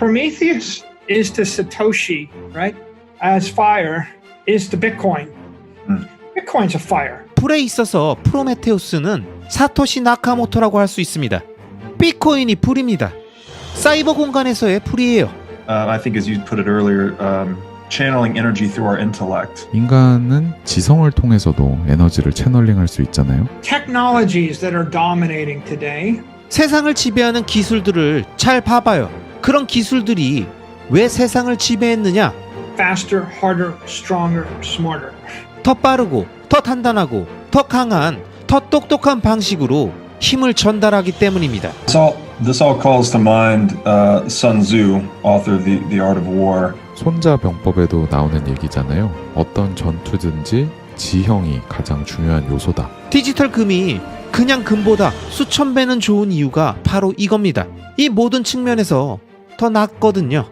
Prometheus is to Satoshi, right? As fire is to Bitcoin. Bitcoin's a fire. 불에 있어서 프로메테우스는 사토시 나카모토라고 할 수 있습니다. 비트코인이 불입니다. 사이버 공간에서의 불이에요. I think as you put it earlier, channeling energy through our intellect. 인간은 지성을 통해서도 에너지를 채널링할 수 있잖아요. Technologies that are dominating today. 세상을 지배하는 기술들을 잘 봐봐요. 그런 기술들이 왜 세상을 지배했느냐? Faster, harder, stronger, smarter. 더 빠르고 더 단단하고 더 강한 더 똑똑한 방식으로 힘을 전달하기 때문입니다. This all calls to mind Sun Tzu, author of The Art of War. 손자병법에도 나오는 얘기잖아요. 어떤 전투든지 지형이 가장 중요한 요소다. 디지털 금이 그냥 금보다 수천 배는 좋은 이유가 바로 이겁니다. 이 모든 측면에서 더 낫거든요.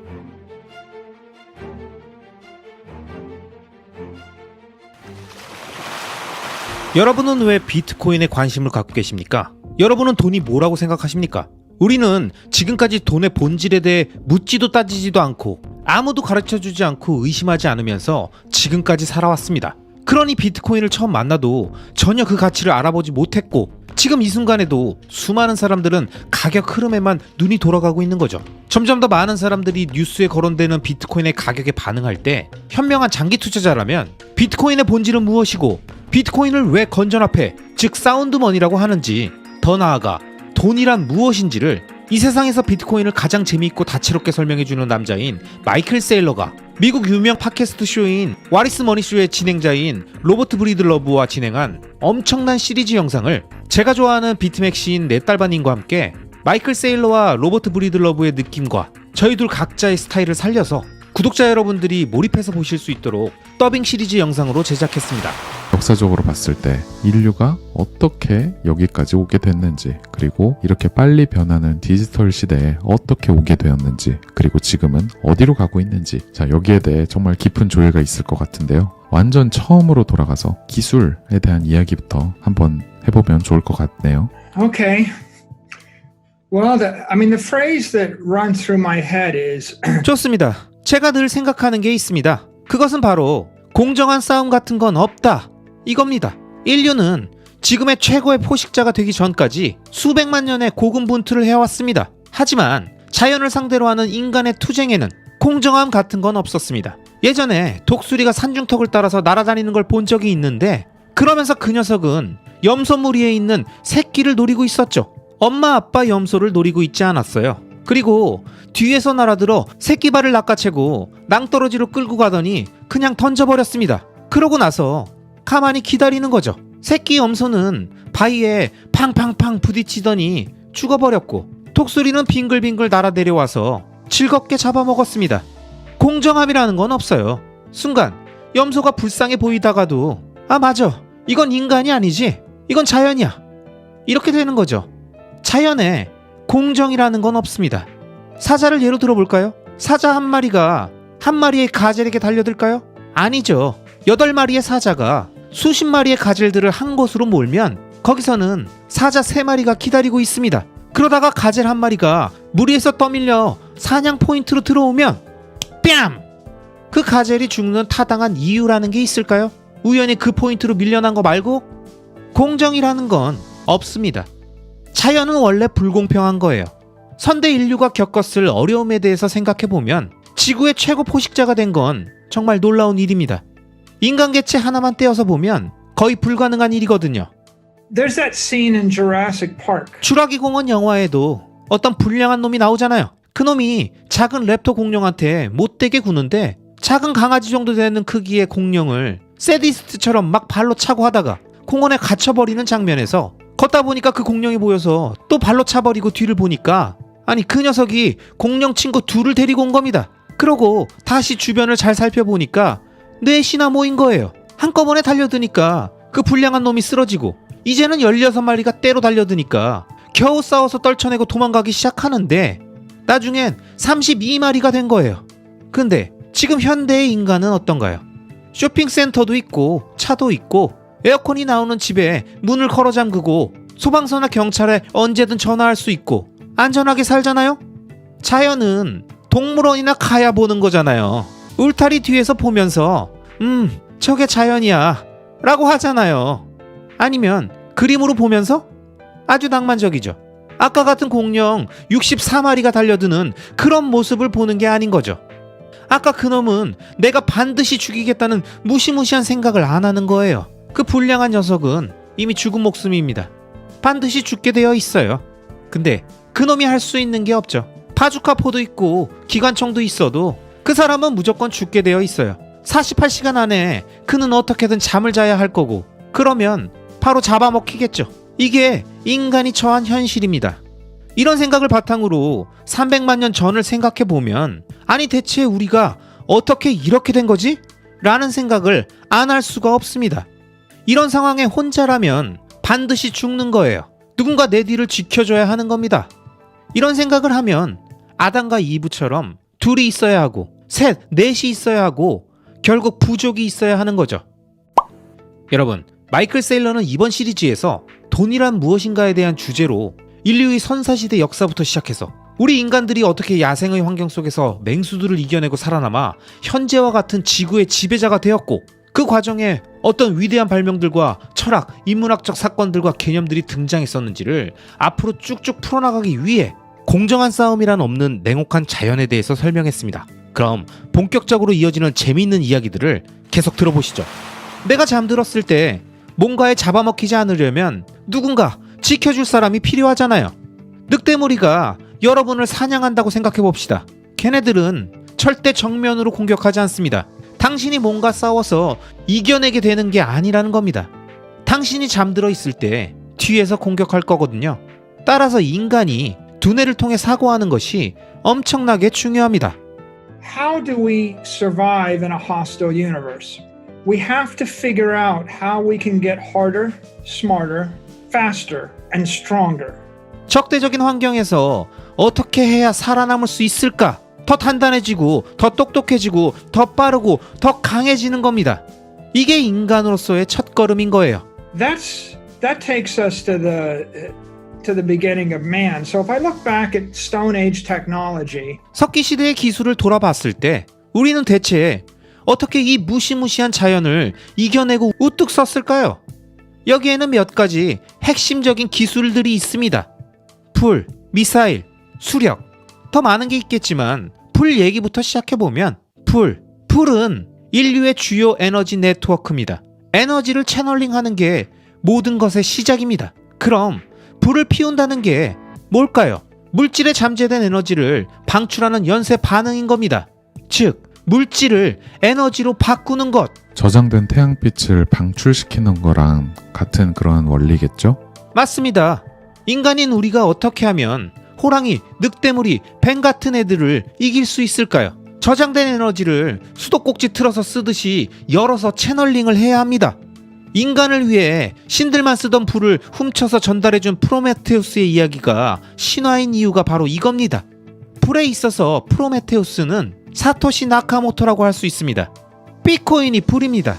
여러분은 왜 비트코인에 관심을 갖고 계십니까? 여러분은 돈이 뭐라고 생각하십니까? 우리는 지금까지 돈의 본질에 대해 묻지도 따지지도 않고 아무도 가르쳐주지 않고 의심하지 않으면서 지금까지 살아왔습니다. 그러니 비트코인을 처음 만나도 전혀 그 가치를 알아보지 못했고 지금 이 순간에도 수많은 사람들은 가격 흐름에만 눈이 돌아가고 있는 거죠. 점점 더 많은 사람들이 뉴스에 거론되는 비트코인의 가격에 반응할 때 현명한 장기 투자자라면 비트코인의 본질은 무엇이고 비트코인을 왜 건전화폐, 즉 사운드머니라고 하는지, 더 나아가 돈이란 무엇인지를 이 세상에서 비트코인을 가장 재미있고 다채롭게 설명해주는 남자인 마이클 세일러가 미국 유명 팟캐스트 쇼인 와리스 머니쇼의 진행자인 로버트 브리들러브와 진행한 엄청난 시리즈 영상을 제가 좋아하는 비트맥시인 넷달바님과 함께 마이클 세일러와 로버트 브리들러브의 느낌과 저희 둘 각자의 스타일을 살려서 구독자 여러분들이 몰입해서 보실 수 있도록 더빙 시리즈 영상으로 제작했습니다. 역사적으로 봤을 때 인류가 어떻게 여기까지 오게 됐는지, 그리고 이렇게 빨리 변하는 디지털 시대에 어떻게 오게 되었는지, 그리고 지금은 어디로 가고 있는지, 자, 여기에 대해 정말 깊은 조예가 있을 것 같은데요. 완전 처음으로 돌아가서 기술에 대한 이야기부터 한번 해보면 좋을 것 같네요. Okay. Well, the phrase that runs through my head is 좋습니다. 제가 늘 생각하는 게 있습니다. 그것은 바로 공정한 싸움 같은 건 없다, 이겁니다. 인류는 지금의 최고의 포식자가 되기 전까지 수백만 년의 고군분투를 해왔습니다. 하지만 자연을 상대로 하는 인간의 투쟁에는 공정함 같은 건 없었습니다. 예전에 독수리가 산중턱을 따라서 날아다니는 걸 본 적이 있는데 그러면서 그 녀석은 염소 무리에 있는 새끼를 노리고 있었죠. 엄마 아빠 염소를 노리고 있지 않았어요. 그리고 뒤에서 날아들어 새끼발을 낚아채고 낭떠러지로 끌고 가더니 그냥 던져버렸습니다. 그러고 나서 가만히 기다리는 거죠. 새끼 염소는 바위에 팡팡팡 부딪히더니 죽어버렸고 독수리는 빙글빙글 날아내려와서 즐겁게 잡아먹었습니다. 공정함이라는 건 없어요. 순간 염소가 불쌍해 보이다가도 아 맞아, 이건 인간이 아니지, 이건 자연이야, 이렇게 되는 거죠. 자연에 공정이라는 건 없습니다. 사자를 예로 들어볼까요? 사자 한 마리가 한 마리의 가젤에게 달려들까요? 아니죠. 8마리의 사자가 수십 마리의 가젤들을 한 곳으로 몰면 거기서는 사자 3마리가 기다리고 있습니다. 그러다가 가젤 한 마리가 무리에서 떠밀려 사냥 포인트로 들어오면 뺨! 그 가젤이 죽는 타당한 이유라는 게 있을까요? 우연히 그 포인트로 밀려난 거 말고 공정이라는 건 없습니다. 자연은 원래 불공평한 거예요. 선대 인류가 겪었을 어려움에 대해서 생각해보면 지구의 최고 포식자가 된 건 정말 놀라운 일입니다. 인간 개체 하나만 떼어서 보면 거의 불가능한 일이거든요. there's that scene in Jurassic Park. 주라기 공원 영화에도 어떤 불량한 놈이 나오잖아요. 그 놈이 작은 랩터 공룡한테 못되게 구는데 작은 강아지 정도 되는 크기의 공룡을 새디스트처럼 막 발로 차고 하다가 공원에 갇혀버리는 장면에서 걷다 보니까 그 공룡이 보여서 또 발로 차버리고 뒤를 보니까 아니 그 녀석이 공룡 친구 둘을 데리고 온 겁니다. 그러고 다시 주변을 잘 살펴보니까 넷이나 모인 거예요. 한꺼번에 달려드니까 그 불량한 놈이 쓰러지고 이제는 16마리가 때로 달려드니까 겨우 싸워서 떨쳐내고 도망가기 시작하는데 나중엔 32마리가 된 거예요. 근데 지금 현대의 인간은 어떤가요? 쇼핑센터도 있고 차도 있고 에어컨이 나오는 집에 문을 걸어 잠그고 소방서나 경찰에 언제든 전화할 수 있고 안전하게 살잖아요? 자연은 동물원이나 가야 보는 거잖아요. 울타리 뒤에서 보면서 저게 자연이야 라고 하잖아요. 아니면 그림으로 보면서 아주 낭만적이죠. 아까 같은 공룡 64마리가 달려드는 그런 모습을 보는 게 아닌 거죠. 아까 그놈은 내가 반드시 죽이겠다는 무시무시한 생각을 안 하는 거예요. 그 불량한 녀석은 이미 죽은 목숨입니다. 반드시 죽게 되어 있어요. 근데 그놈이 할 수 있는 게 없죠. 바주카포도 있고 기관총도 있어도 그 사람은 무조건 죽게 되어 있어요. 48시간 안에 그는 어떻게든 잠을 자야 할 거고, 그러면 바로 잡아먹히겠죠. 이게 인간이 처한 현실입니다. 이런 생각을 바탕으로 300만 년 전을 생각해보면, 아니 대체 우리가 어떻게 이렇게 된 거지? 라는 생각을 안 할 수가 없습니다. 이런 상황에 혼자라면 반드시 죽는 거예요. 누군가 내 뒤를 지켜줘야 하는 겁니다. 이런 생각을 하면 아담과 이브처럼 둘이 있어야 하고 셋, 넷이 있어야 하고 결국 부족이 있어야 하는 거죠. 여러분, 마이클 세일러는 이번 시리즈에서 돈이란 무엇인가에 대한 주제로 인류의 선사시대 역사부터 시작해서 우리 인간들이 어떻게 야생의 환경 속에서 맹수들을 이겨내고 살아남아 현재와 같은 지구의 지배자가 되었고, 그 과정에 어떤 위대한 발명들과 철학, 인문학적 사건들과 개념들이 등장했었는지를 앞으로 쭉쭉 풀어나가기 위해 공정한 싸움이란 없는 냉혹한 자연에 대해서 설명했습니다. 그럼 본격적으로 이어지는 재미있는 이야기들을 계속 들어보시죠. 내가 잠들었을 때 뭔가에 잡아먹히지 않으려면 누군가 지켜줄 사람이 필요하잖아요. 늑대무리가 여러분을 사냥한다고 생각해봅시다. 걔네들은 절대 정면으로 공격하지 않습니다. 당신이 뭔가 싸워서 이겨내게 되는 게 아니라는 겁니다. 당신이 잠들어 있을 때 뒤에서 공격할 거거든요. 따라서 인간이 두뇌를 통해 사고하는 것이 엄청나게 중요합니다. How do we survive in a hostile universe? We have to figure out how we can get harder, smarter, faster, and stronger. 적대적인 환경에서 어떻게 해야 살아남을 수 있을까? 더 단단해지고, 더 똑똑해지고, 더 빠르고, 더 강해지는 겁니다. 이게 인간으로서의 첫걸음인 거예요. That takes us to the beginning of man. So if I look back at Stone Age technology, 석기 시대의 기술을 돌아봤을 때 우리는 대체 어떻게 이 무시무시한 자연을 이겨내고 우뚝 섰을까요? 여기에는 몇 가지 핵심적인 기술들이 있습니다. 불, 미사일, 수력, 더 많은 게 있겠지만 불 얘기부터 시작해보면 불은 인류의 주요 에너지 네트워크입니다. 에너지를 채널링하는 게 모든 것의 시작입니다. 그럼 불을 피운다는 게 뭘까요? 물질에 잠재된 에너지를 방출하는 연쇄 반응인 겁니다. 즉, 물질을 에너지로 바꾸는 것. 저장된 태양빛을 방출시키는 거랑 같은 그런 원리겠죠? 맞습니다. 인간인 우리가 어떻게 하면 호랑이, 늑대무리, 뱀 같은 애들을 이길 수 있을까요? 저장된 에너지를 수도꼭지 틀어서 쓰듯이 열어서 채널링을 해야 합니다. 인간을 위해 신들만 쓰던 불을 훔쳐서 전달해준 프로메테우스의 이야기가 신화인 이유가 바로 이겁니다. 불에 있어서 프로메테우스는 사토시 나카모토라고 할 수 있습니다. 비트코인이 불입니다.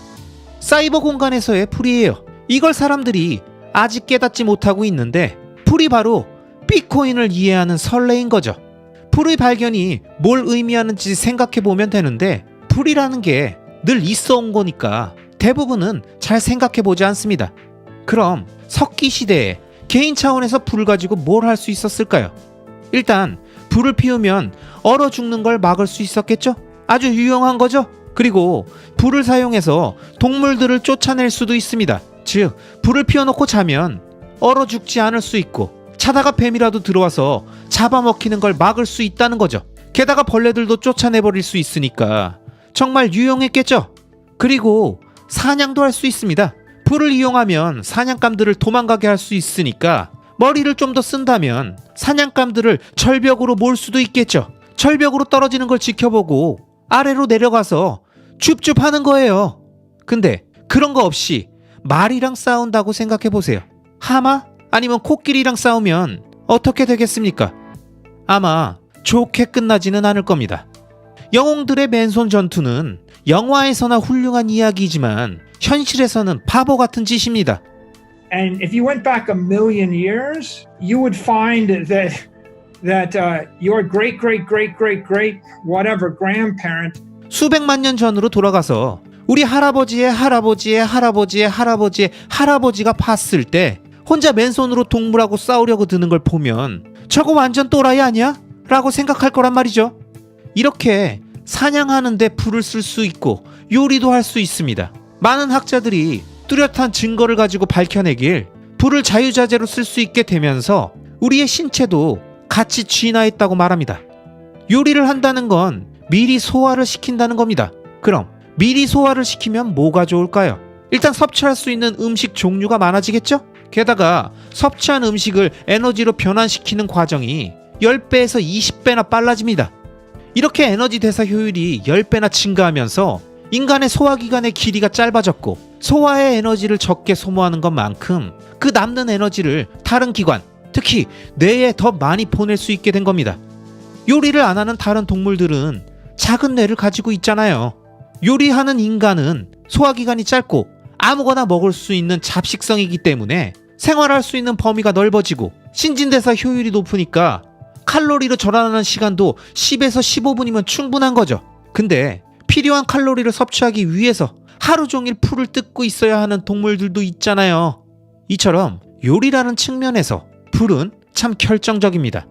사이버 공간에서의 불이에요. 이걸 사람들이 아직 깨닫지 못하고 있는데, 불이 바로 비트코인을 이해하는 설레인 거죠. 불의 발견이 뭘 의미하는지 생각해보면 되는데, 불이라는 게 늘 있어 온 거니까 대부분은 잘 생각해보지 않습니다. 그럼 석기 시대에 개인 차원에서 불을 가지고 뭘 할 수 있었을까요? 일단 불을 피우면 얼어 죽는 걸 막을 수 있었겠죠? 아주 유용한 거죠? 그리고 불을 사용해서 동물들을 쫓아낼 수도 있습니다. 즉, 불을 피워놓고 자면 얼어 죽지 않을 수 있고, 자다가 뱀이라도 들어와서 잡아먹히는 걸 막을 수 있다는 거죠. 게다가 벌레들도 쫓아내버릴 수 있으니까 정말 유용했겠죠? 그리고 사냥도 할 수 있습니다. 불을 이용하면 사냥감들을 도망가게 할 수 있으니까 머리를 좀 더 쓴다면 사냥감들을 절벽으로 몰 수도 있겠죠. 절벽으로 떨어지는 걸 지켜보고 아래로 내려가서 줍줍 하는 거예요. 근데 그런 거 없이 말이랑 싸운다고 생각해보세요. 하마? 아니면 코끼리랑 싸우면 어떻게 되겠습니까? 아마 좋게 끝나지는 않을 겁니다. 영웅들의 맨손 전투는 영화에서나 훌륭한 이야기이지만 현실에서는 바보 같은 짓입니다. and if you went back 1,000,000 years, you would find that that your great, great, great, great, great, whatever grandparent 수백만 년 전으로 돌아가서 우리 할아버지의 할아버지의 할아버지의 할아버지의 할아버지가 봤을 때 혼자 맨손으로 동물하고 싸우려고 드는 걸 보면 저거 완전 또라이 아니야? 라고 생각할 거란 말이죠. 이렇게 사냥하는데 불을 쓸 수 있고 요리도 할 수 있습니다. 많은 학자들이 뚜렷한 증거를 가지고 밝혀내길 불을 자유자재로 쓸 수 있게 되면서 우리의 신체도 같이 진화했다고 말합니다. 요리를 한다는 건 미리 소화를 시킨다는 겁니다. 그럼 미리 소화를 시키면 뭐가 좋을까요? 일단 섭취할 수 있는 음식 종류가 많아지겠죠? 게다가 섭취한 음식을 에너지로 변환시키는 과정이 10배에서 20배나 빨라집니다. 이렇게 에너지 대사 효율이 10배나 증가하면서 인간의 소화기관의 길이가 짧아졌고 소화의 에너지를 적게 소모하는 것만큼 그 남는 에너지를 다른 기관, 특히 뇌에 더 많이 보낼 수 있게 된 겁니다. 요리를 안 하는 다른 동물들은 작은 뇌를 가지고 있잖아요. 요리하는 인간은 소화기관이 짧고 아무거나 먹을 수 있는 잡식성이기 때문에 생활할 수 있는 범위가 넓어지고 신진대사 효율이 높으니까 칼로리를 절환하는 시간도 10에서 15분이면 충분한 거죠. 근데 필요한 칼로리를 섭취하기 위해서 하루 종일 풀을 뜯고 있어야 하는 동물들도 있잖아요. 이처럼 요리라는 측면에서 불은 참 결정적입니다.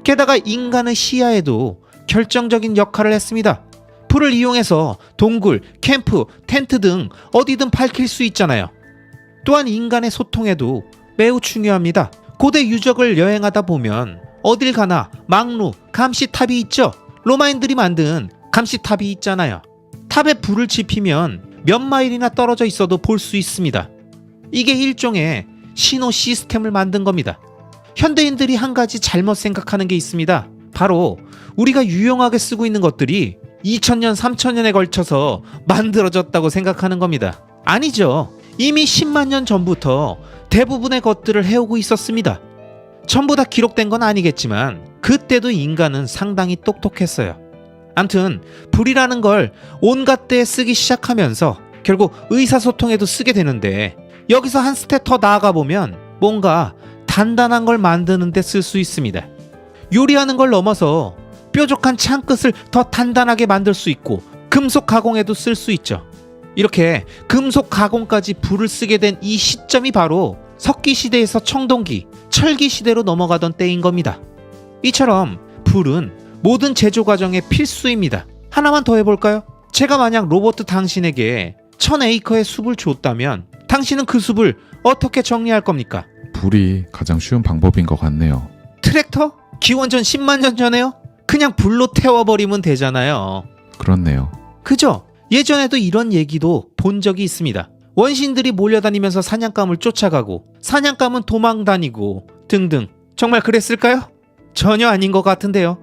게다가 인간의 시야에도 결정적인 역할을 했습니다. 불을 이용해서 동굴, 캠프, 텐트 등 어디든 밝힐 수 있잖아요. 또한 인간의 소통에도 매우 중요합니다. 고대 유적을 여행하다 보면 어딜 가나 망루, 감시탑이 있죠. 로마인들이 만든 감시탑이 있잖아요. 탑에 불을 지피면 몇 마일이나 떨어져 있어도 볼 수 있습니다. 이게 일종의 신호 시스템을 만든 겁니다. 현대인들이 한 가지 잘못 생각하는 게 있습니다. 바로 우리가 유용하게 쓰고 있는 것들이 2000년, 3000년에 걸쳐서 만들어졌다고 생각하는 겁니다. 아니죠. 이미 10만 년 전부터 대부분의 것들을 해오고 있었습니다. 전부 다 기록된 건 아니겠지만 그때도 인간은 상당히 똑똑했어요. 암튼 불이라는 걸 온갖 데에 쓰기 시작하면서 결국 의사소통에도 쓰게 되는데 여기서 한 스텝 더 나아가 보면 뭔가 단단한 걸 만드는 데 쓸 수 있습니다. 요리하는 걸 넘어서 뾰족한 창끝을 더 단단하게 만들 수 있고 금속 가공에도 쓸 수 있죠. 이렇게 금속 가공까지 불을 쓰게 된 이 시점이 바로 석기 시대에서 청동기, 철기 시대로 넘어가던 때인 겁니다. 이처럼 불은 모든 제조 과정의 필수입니다. 하나만 더 해볼까요? 제가 만약 로봇 당신에게 1000에이커의 숲을 줬다면 당신은 그 숲을 어떻게 정리할 겁니까? 불이 가장 쉬운 방법인 것 같네요. 트랙터? 기원전 10만 년 전에요? 그냥 불로 태워버리면 되잖아요. 그렇네요. 그죠? 예전에도 이런 얘기도 본 적이 있습니다. 원신들이 몰려다니면서 사냥감을 쫓아가고 사냥감은 도망다니고 등등. 정말 그랬을까요? 전혀 아닌 것 같은데요.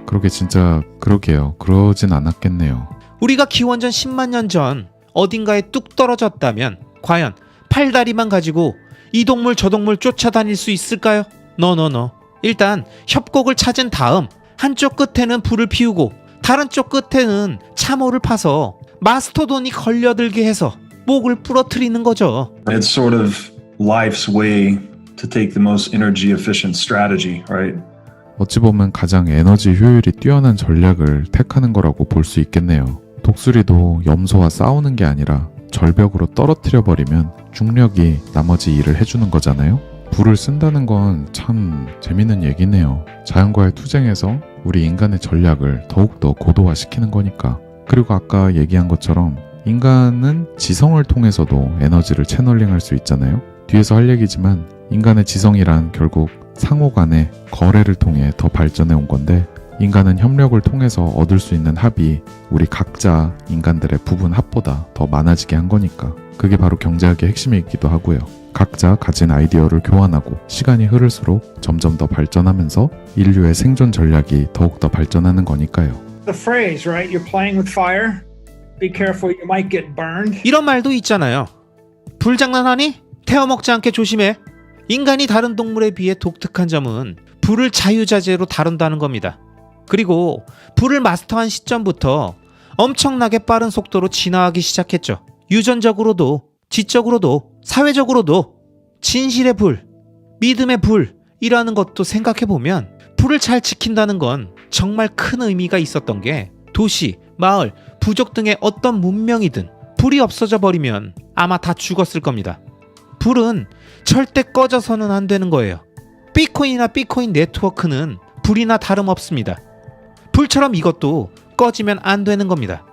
그러게 진짜 그러게요. 그러진 않았겠네요. 우리가 기원전 10만 년 전 어딘가에 뚝 떨어졌다면 과연 팔다리만 가지고 이 동물 저 동물 쫓아다닐 수 있을까요? 노노노. 일단 협곡을 찾은 다음 한쪽 끝에는 불을 피우고 다른 쪽 끝에는 참호를 파서 마스토돈이 걸려들게 해서 목을 부러뜨리는 거죠. It's sort of life's way to take the most energy efficient strategy, right? 어찌 보면 가장 에너지 효율이 뛰어난 전략을 택하는 거라고 볼 수 있겠네요. 독수리도 염소와 싸우는 게 아니라 절벽으로 떨어뜨려 버리면 중력이 나머지 일을 해주는 거잖아요. 불을 쓴다는 건 참 재밌는 얘기네요. 자연과의 투쟁에서 우리 인간의 전략을 더욱더 고도화시키는 거니까. 그리고 아까 얘기한 것처럼 인간은 지성을 통해서도 에너지를 채널링할 수 있잖아요. 뒤에서 할 얘기지만 인간의 지성이란 결국 상호 간의 거래를 통해 더 발전해 온 건데 인간은 협력을 통해서 얻을 수 있는 합이 우리 각자 인간들의 부분 합보다 더 많아지게 한 거니까 그게 바로 경제학의 핵심이기도 하고요. 각자 가진 아이디어를 교환하고 시간이 흐를수록 점점 더 발전하면서 인류의 생존 전략이 더욱더 발전하는 거니까요. The phrase, right? You're playing with fire. Be careful, you might get burned. 이런 말도 있잖아요. 불장난하니? 태워먹지 않게 조심해. 인간이 다른 동물에 비해 독특한 점은 불을 자유자재로 다룬다는 겁니다. 그리고 불을 마스터한 시점부터 엄청나게 빠른 속도로 진화하기 시작했죠. 유전적으로도, 지적으로도, 사회적으로도 진실의 불, 믿음의 불이라는 것도 생각해보면 불을 잘 지킨다는 건 정말 큰 의미가 있었던 게 도시, 마을, 부족 등의 어떤 문명이든 불이 없어져 버리면 아마 다 죽었을 겁니다. 불은 절대 꺼져서는 안 되는 거예요. 비트코인이나 비트코인 네트워크는 불이나 다름없습니다. 불처럼 이것도 꺼지면 안 되는 겁니다.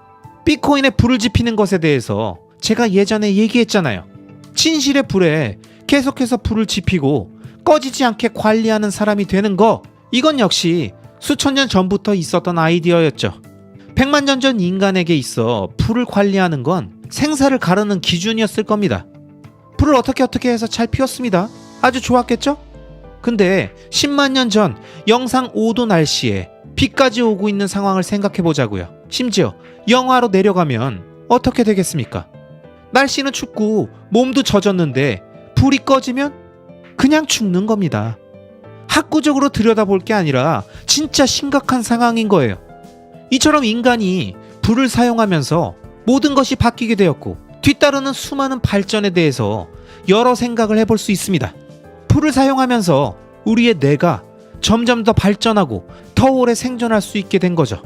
비트코인에 불을 지피는 것에 대해서 제가 예전에 얘기했잖아요. 진실의 불에 계속해서 불을 지피고 꺼지지 않게 관리하는 사람이 되는 거, 이건 역시 수천 년 전부터 있었던 아이디어였죠. 100만 년 전 인간에게 있어 불을 관리하는 건 생사를 가르는 기준이었을 겁니다. 불을 어떻게 해서 잘 피웠습니다. 아주 좋았겠죠? 근데 10만 년 전 영상 5도 날씨에 비까지 오고 있는 상황을 생각해 보자고요. 심지어 영하로 내려가면 어떻게 되겠습니까? 날씨는 춥고 몸도 젖었는데 불이 꺼지면 그냥 죽는 겁니다. 학구적으로 들여다볼 게 아니라 진짜 심각한 상황인 거예요. 이처럼 인간이 불을 사용하면서 모든 것이 바뀌게 되었고 뒤따르는 수많은 발전에 대해서 여러 생각을 해볼 수 있습니다. 불을 사용하면서 우리의 뇌가 점점 더 발전하고 더 오래 생존할 수 있게 된 거죠.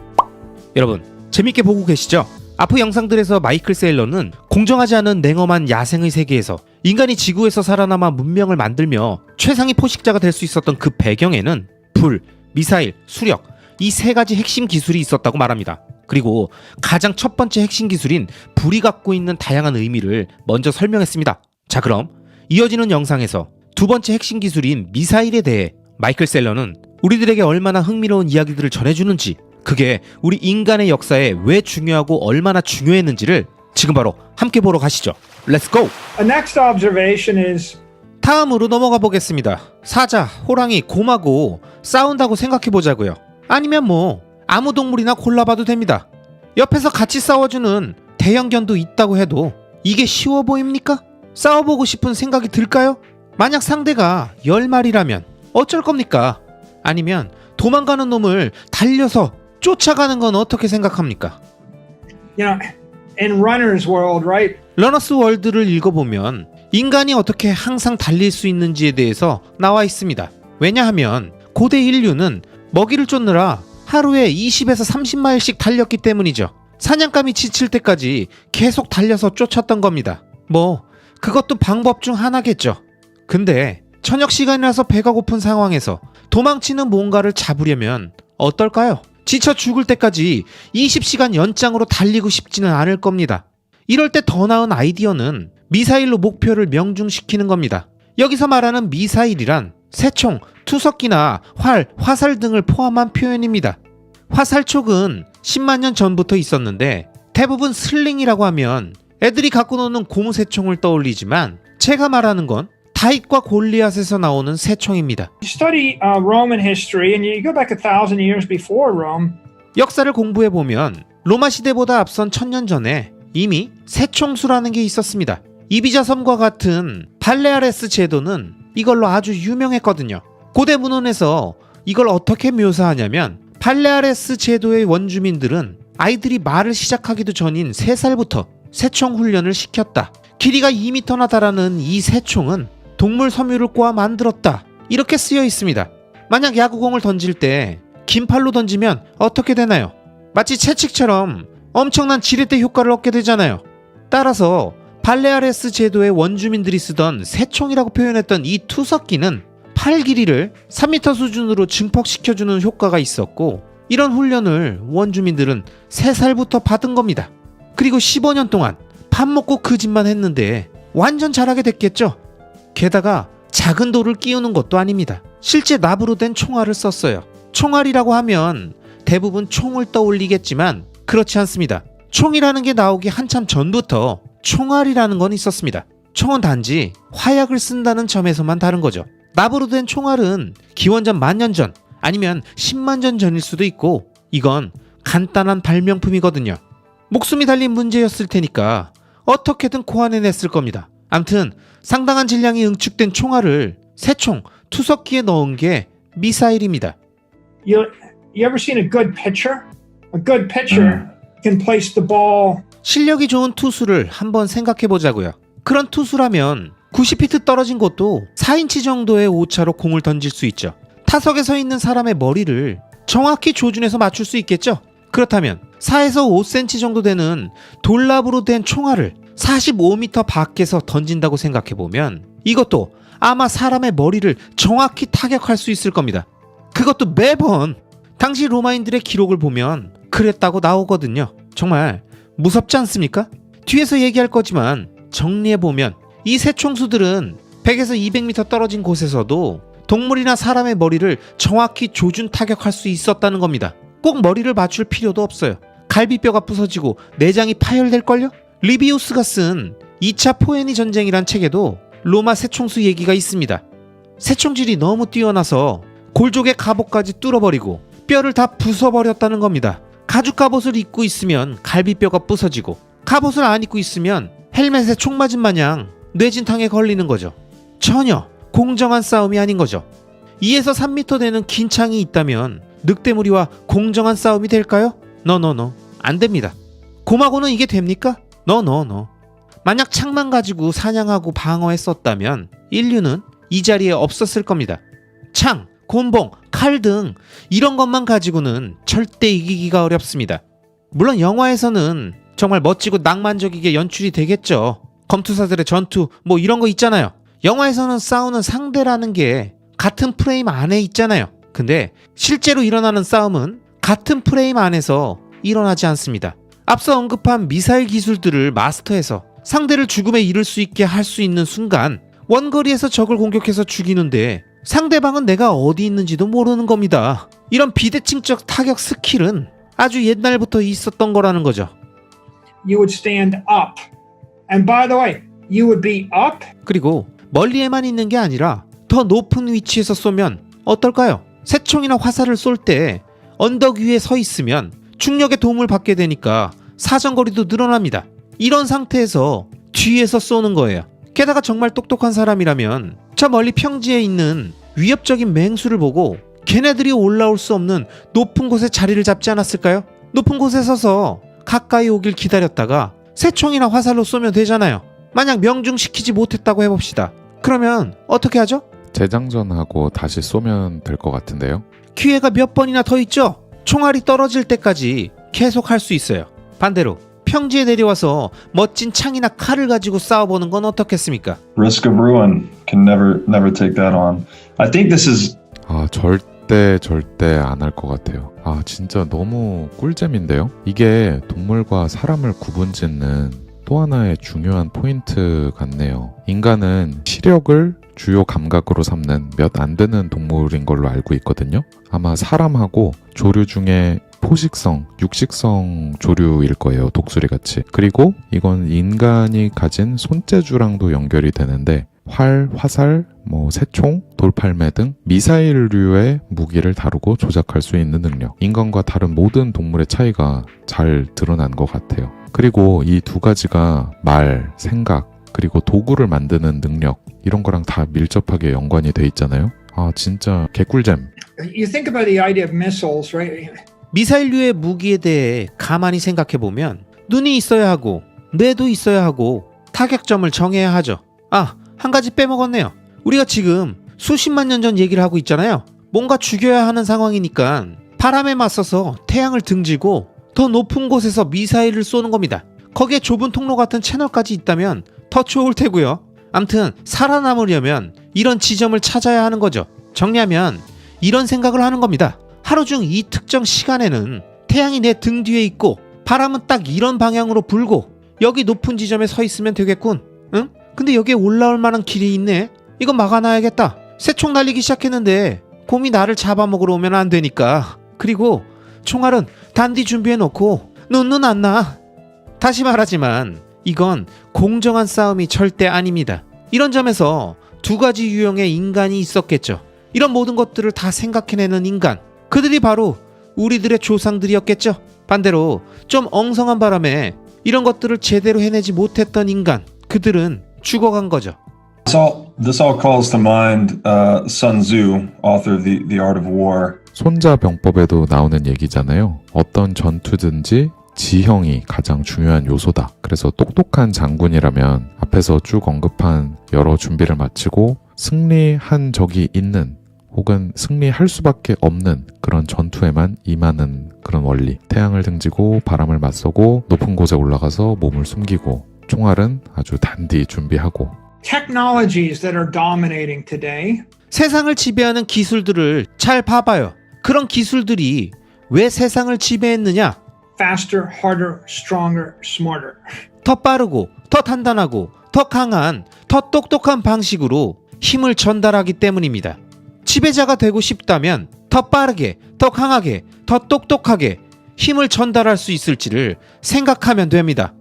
여러분, 재밌게 보고 계시죠? 앞의 영상들에서 마이클 세일러는 공정하지 않은 냉엄한 야생의 세계에서 인간이 지구에서 살아남아 문명을 만들며 최상위 포식자가 될 수 있었던 그 배경에는 불, 미사일, 수력, 이 세 가지 핵심 기술이 있었다고 말합니다. 그리고 가장 첫 번째 핵심 기술인 불이 갖고 있는 다양한 의미를 먼저 설명했습니다. 자, 그럼 이어지는 영상에서 두 번째 핵심 기술인 미사일에 대해 마이클 셀러는 우리들에게 얼마나 흥미로운 이야기들을 전해주는지, 그게 우리 인간의 역사에 왜 중요하고 얼마나 중요했는지를 지금 바로 함께 보러 가시죠. Let's go! A next observation is 다음으로 넘어가 보겠습니다. 사자, 호랑이, 곰하고 싸운다고 생각해 보자고요. 아니면 뭐 아무 동물이나 골라봐도 됩니다. 옆에서 같이 싸워주는 대형견도 있다고 해도 이게 쉬워 보입니까? 싸워보고 싶은 생각이 들까요? 만약 상대가 10마리라면 어쩔 겁니까? 아니면 도망가는 놈을 달려서 쫓아가는 건 어떻게 생각합니까? you know, in runner's world, right? 러너스 월드를 읽어보면 인간이 어떻게 항상 달릴 수 있는지에 대해서 나와 있습니다. 왜냐하면 고대 인류는 먹이를 쫓느라 하루에 20에서 30마일씩 달렸기 때문이죠. 사냥감이 지칠 때까지 계속 달려서 쫓았던 겁니다. 뭐 그것도 방법 중 하나겠죠. 근데 저녁 시간이라서 배가 고픈 상황에서 도망치는 뭔가를 잡으려면 어떨까요? 지쳐 죽을 때까지 20시간 연장으로 달리고 싶지는 않을 겁니다. 이럴 때 더 나은 아이디어는 미사일로 목표를 명중시키는 겁니다. 여기서 말하는 미사일이란 새총, 투석기나 활, 화살 등을 포함한 표현입니다. 화살촉은 10만 년 전부터 있었는데 대부분 슬링이라고 하면 애들이 갖고 노는 고무새총을 떠올리지만 제가 말하는 건 다윗과 골리앗에서 나오는 새총입니다. You study Roman history and you go back 1,000 years before Rome. 역사를 공부해보면 로마 시대보다 앞선 1000년 전에 이미 새총수라는 게 있었습니다. 이비자 섬과 같은 발레아레스 제도는 이걸로 아주 유명했거든요. 고대 문헌에서 이걸 어떻게 묘사하냐면 발레아레스 제도의 원주민들은 아이들이 말을 시작하기도 전인 3살부터 새총 훈련을 시켰다. 길이가 2m나 달하는 이 새총은 동물 섬유를 꼬아 만들었다. 이렇게 쓰여 있습니다. 만약 야구공을 던질 때 긴 팔로 던지면 어떻게 되나요? 마치 채찍처럼 엄청난 지렛대 효과를 얻게 되잖아요. 따라서 발레아레스 제도의 원주민들이 쓰던 새총이라고 표현했던 이 투석기는 팔 길이를 3m 수준으로 증폭시켜주는 효과가 있었고, 이런 훈련을 원주민들은 3살부터 받은 겁니다. 그리고 15년 동안 밥 먹고 그 짓만 했는데 완전 잘하게 됐겠죠? 게다가 작은 돌을 끼우는 것도 아닙니다. 실제 납으로 된 총알을 썼어요. 총알이라고 하면 대부분 총을 떠올리겠지만 그렇지 않습니다. 총이라는 게 나오기 한참 전부터 총알이라는 건 있었습니다. 총은 단지 화약을 쓴다는 점에서만 다른 거죠. 납으로 된 총알은 기원전 10,000년 전 아니면 10만 년 전일 수도 있고, 이건 간단한 발명품이거든요. 목숨이 달린 문제였을 테니까 어떻게든 고안해냈을 겁니다. 암튼 상당한 질량이 응축된 총알을 새총, 투석기에 넣은 게 미사일입니다. You ever seen a good pitcher? A good pitcher can place the ball. 실력이 좋은 투수를 한번 생각해 보자고요. 그런 투수라면 90피트 떨어진 곳도 4인치 정도의 오차로 공을 던질 수 있죠. 타석에 서 있는 사람의 머리를 정확히 조준해서 맞출 수 있겠죠? 그렇다면 4에서 5cm 정도 되는 돌랍으로 된 총알을 45m 밖에서 던진다고 생각해보면 이것도 아마 사람의 머리를 정확히 타격할 수 있을 겁니다. 그것도 매번 당시 로마인들의 기록을 보면 그랬다고 나오거든요. 정말 무섭지 않습니까? 뒤에서 얘기할 거지만 정리해보면 이 새총수들은 100에서 200m 떨어진 곳에서도 동물이나 사람의 머리를 정확히 조준 타격할 수 있었다는 겁니다. 꼭 머리를 맞출 필요도 없어요. 갈비뼈가 부서지고 내장이 파열될걸요? 리비우스가 쓴 2차 포에니 전쟁이란 책에도 로마 새총수 얘기가 있습니다. 새총질이 너무 뛰어나서 골족의 갑옷까지 뚫어버리고 뼈를 다 부숴버렸다는 겁니다. 가죽 갑옷을 입고 있으면 갈비뼈가 부서지고 갑옷을 안 입고 있으면 헬멧에 총 맞은 마냥 뇌진탕에 걸리는 거죠. 전혀 공정한 싸움이 아닌 거죠. 2에서 3m 되는 긴 창이 있다면 늑대무리와 공정한 싸움이 될까요? 노노노 안 됩니다. 곰하고는 이게 됩니까? 노노노. 만약 창만 가지고 사냥하고 방어했었다면 인류는 이 자리에 없었을 겁니다. 창, 곤봉, 칼 등 이런 것만 가지고는 절대 이기기가 어렵습니다. 물론 영화에서는 정말 멋지고 낭만적이게 연출이 되겠죠. 검투사들의 전투 뭐 이런 거 있잖아요. 영화에서는 싸우는 상대라는 게 같은 프레임 안에 있잖아요. 근데 실제로 일어나는 싸움은 같은 프레임 안에서 일어나지 않습니다. 앞서 언급한 미사일 기술들을 마스터해서 상대를 죽음에 이를 수 있게 할 수 있는 순간 원거리에서 적을 공격해서 죽이는데 상대방은 내가 어디 있는지도 모르는 겁니다. 이런 비대칭적 타격 스킬은 아주 옛날부터 있었던 거라는 거죠. You would stand up. And by the way, you would be up. 그리고 멀리에만 있는 게 아니라 더 높은 위치에서 쏘면 어떨까요? 새총이나 화살을 쏠 때 언덕 위에 서 있으면 중력의 도움을 받게 되니까 사정거리도 늘어납니다. 이런 상태에서 뒤에서 쏘는 거예요. 게다가 정말 똑똑한 사람이라면 저 멀리 평지에 있는 위협적인 맹수를 보고 걔네들이 올라올 수 없는 높은 곳에 자리를 잡지 않았을까요? 높은 곳에 서서 가까이 오길 기다렸다가 새총이나 화살로 쏘면 되잖아요. 만약 명중시키지 못했다고 해봅시다. 그러면 어떻게 하죠? 재장전하고 다시 쏘면 될 것 같은데요. 기회가 몇 번이나 더 있죠. 총알이 떨어질 때까지 계속 할 수 있어요. 반대로 평지에 내려와서 멋진 창이나 칼을 가지고 싸워보는 건 어떻겠습니까? Risk of ruin can never take that on. I think this is 절대 안 할 것 같아요. 진짜 너무 꿀잼인데요. 이게 동물과 사람을 구분짓는 또 하나의 중요한 포인트 같네요. 인간은 시력을 주요 감각으로 삼는 몇 안 되는 동물인 걸로 알고 있거든요. 아마 사람하고 조류 중에 포식성, 육식성 조류일 거예요. 독수리 같이. 그리고 이건 인간이 가진 손재주랑도 연결이 되는데 활, 화살, 새총, 돌팔매 등 미사일류의 무기를 다루고 조작할 수 있는 능력. 인간과 다른 모든 동물의 차이가 잘 드러난 것 같아요. 그리고 이 두 가지가 말, 생각, 그리고 도구를 만드는 능력 이런 거랑 다 밀접하게 연관이 돼 있잖아요. 진짜 개꿀잼. You think about the idea of missiles, right? 미사일류의 무기에 대해 가만히 생각해보면 눈이 있어야 하고 뇌도 있어야 하고 타격점을 정해야 하죠. 한 가지 빼먹었네요. 우리가 지금 수십만 년 전 얘기를 하고 있잖아요. 뭔가 죽여야 하는 상황이니까 바람에 맞서서 태양을 등지고 더 높은 곳에서 미사일을 쏘는 겁니다. 거기에 좁은 통로 같은 채널까지 있다면 더 좋을 테고요. 암튼 살아남으려면 이런 지점을 찾아야 하는 거죠. 정리하면 이런 생각을 하는 겁니다. 하루 중 이 특정 시간에는 태양이 내 등 뒤에 있고 바람은 딱 이런 방향으로 불고 여기 높은 지점에 서 있으면 되겠군. 응? 근데 여기에 올라올 만한 길이 있네. 이거 막아놔야겠다. 새총 날리기 시작했는데 곰이 나를 잡아먹으러 오면 안 되니까. 그리고 총알은 단디 준비해놓고 눈은 안 나. 다시 말하지만 이건 공정한 싸움이 절대 아닙니다. 이런 점에서 두 가지 유형의 인간이 있었겠죠. 이런 모든 것들을 다 생각해내는 인간. 그들이 바로 우리들의 조상들이었겠죠. 반대로 좀 엉성한 바람에 이런 것들을 제대로 해내지 못했던 인간. 그들은 죽어간 거죠. This all calls to mind Sun Tzu, author of The Art of War. 손자병법에도 나오는 얘기잖아요. 어떤 전투든지 지형이 가장 중요한 요소다. 그래서 똑똑한 장군이라면 앞에서 쭉 언급한 여러 준비를 마치고 승리한 적이 있는 혹은 승리할 수밖에 없는 그런 전투에만 임하는 그런 원리. 태양을 등지고 바람을 맞서고 높은 곳에 올라가서 몸을 숨기고 총알은 아주 단디 준비하고. Technologies that are dominating today 세상을 지배하는 기술들을 잘 봐봐요. 그런 기술들이 왜 세상을 지배했느냐? faster, harder, stronger, smarter. 더 빠르고 더 단단하고 더 강한 더 똑똑한 방식으로 힘을 전달하기 때문입니다. 지배자가 되고 싶다면 더 빠르게 더 강하게 더 똑똑하게 힘을 전달할 수 있을지를 생각하면 됩니다.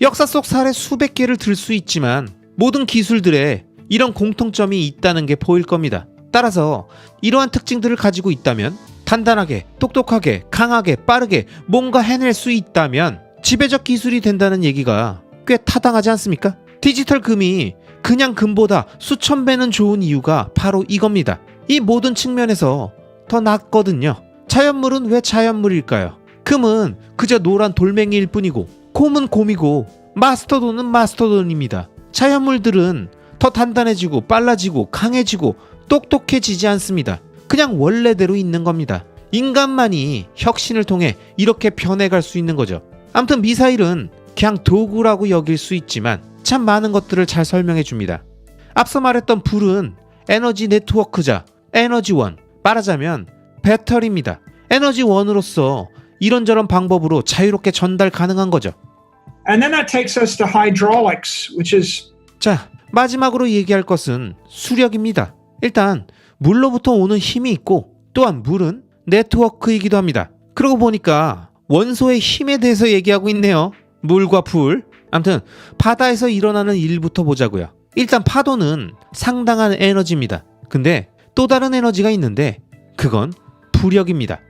역사 속 사례 수백 개를 들 수 있지만 모든 기술들에 이런 공통점이 있다는 게 보일 겁니다. 따라서 이러한 특징들을 가지고 있다면 단단하게, 똑똑하게, 강하게, 빠르게 뭔가 해낼 수 있다면 지배적 기술이 된다는 얘기가 꽤 타당하지 않습니까? 디지털 금이 그냥 금보다 수천 배는 좋은 이유가 바로 이겁니다. 이 모든 측면에서 더 낫거든요. 자연물은 왜 자연물일까요? 금은 그저 노란 돌멩이일 뿐이고 곰은 곰이고 마스터돈은 마스터돈입니다. 자연물들은 더 단단해지고 빨라지고 강해지고 똑똑해지지 않습니다. 그냥 원래대로 있는 겁니다. 인간만이 혁신을 통해 이렇게 변해갈 수 있는 거죠. 아무튼 미사일은 그냥 도구라고 여길 수 있지만 참 많은 것들을 잘 설명해 줍니다. 앞서 말했던 불은 에너지 네트워크자 에너지원, 말하자면 배터리입니다. 에너지원으로서 이런저런 방법으로 자유롭게 전달 가능한 거죠. And then that takes us to hydraulics, which is 자, 마지막으로 얘기할 것은 수력입니다. 일단 물로부터 오는 힘이 있고 또한 물은 네트워크이기도 합니다. 그러고 보니까 원소의 힘에 대해서 얘기하고 있네요. 물과 불. 아무튼 바다에서 일어나는 일부터 보자고요. 일단 파도는 상당한 에너지입니다. 근데 또 다른 에너지가 있는데 그건 부력입니다.